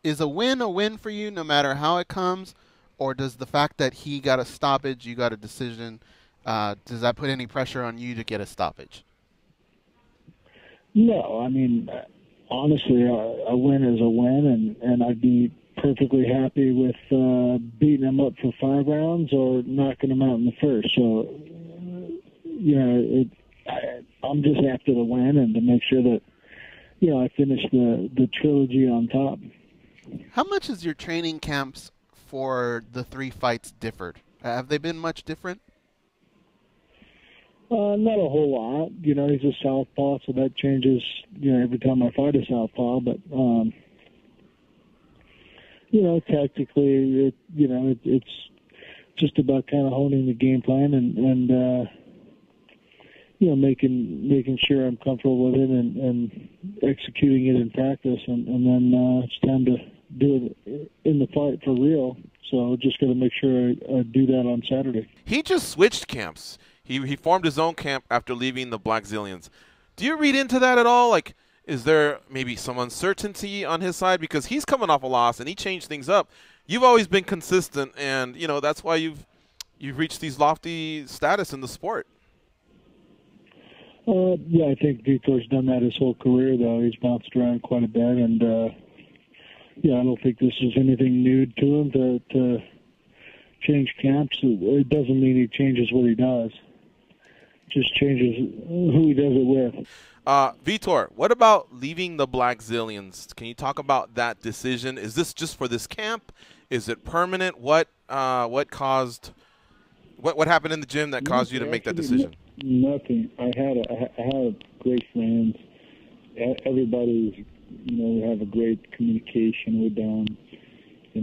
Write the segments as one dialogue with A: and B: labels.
A: is a win for you no matter how it comes, or does the fact that he got a stoppage, you got a decision, does that put any pressure on you to get a stoppage?
B: No, I mean, honestly, a win is a win, and I'd be perfectly happy with beating him up for 5 rounds or knocking him out in the first. So, I'm just after the win and to make sure that, I finish the trilogy on top.
A: How much has your training camps for the three fights differed? Have they been much different?
B: Not a whole lot. He's a southpaw, so that changes, every time I fight a southpaw. But, tactically, it's just about kind of honing the game plan and making sure I'm comfortable with it and executing it in practice. And then it's time to do it in the fight for real. So just got to make sure I do that on Saturday.
C: He just switched camps. He formed his own camp after leaving the Black Zillions. Do you read into that at all? Like, is there maybe some uncertainty on his side? Because he's coming off a loss and he changed things up. You've always been consistent, and, that's why you've reached these lofty status in the sport.
B: Yeah, I think Vitor's done that his whole career, though. He's bounced around quite a bit, and, I don't think this is anything new to him to change camps. It doesn't mean he changes what he does. Just changes who he does it with.
C: Vitor, what about leaving the Black Zillions? Can you talk about that decision? Is this just for this camp? Is it permanent? What caused what happened in the gym that caused you to make that decision?
B: Nothing. I had great friends. Everybody's, we have a great communication with them. It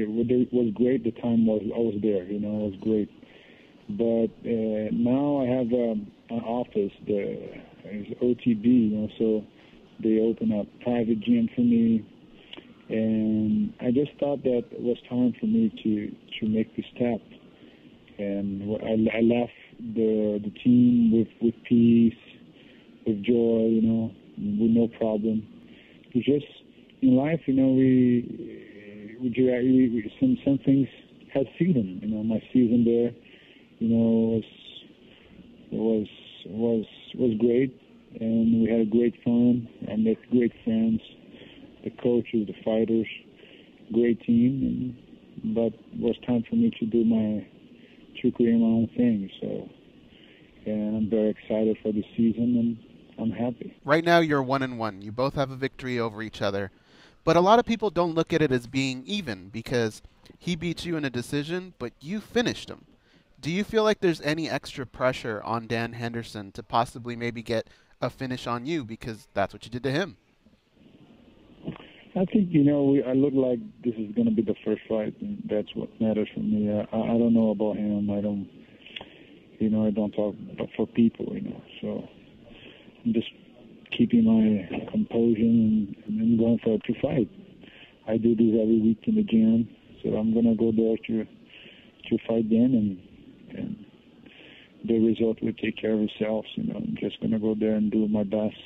B: was great. The time I was there. It was great. But now I have an office. It's OTB, so they open up private gym for me, and I just thought that it was time for me to make the step. And I left the team with peace, with joy, with no problem. It's just in life, some things had season. My season there. Was great, and we had a great fun. I met great friends, the coaches, the fighters, great team. But it was time for me to do my career, my own thing. So, and I'm very excited for the season, and I'm happy.
A: Right now, you're 1-1. You both have a victory over each other, but a lot of people don't look at it as being even because he beat you in a decision, but you finished him. Do you feel like there's any extra pressure on Dan Henderson to possibly maybe get a finish on you because that's what you did to him?
B: I think, I look like this is going to be the first fight, and that's what matters for me. I don't know about him. I don't talk for people, So I'm just keeping my composure and going for to fight. I do this every week in the gym, so I'm going to go there to fight then, and the result will take care of itself. I'm just going to go there and do my best.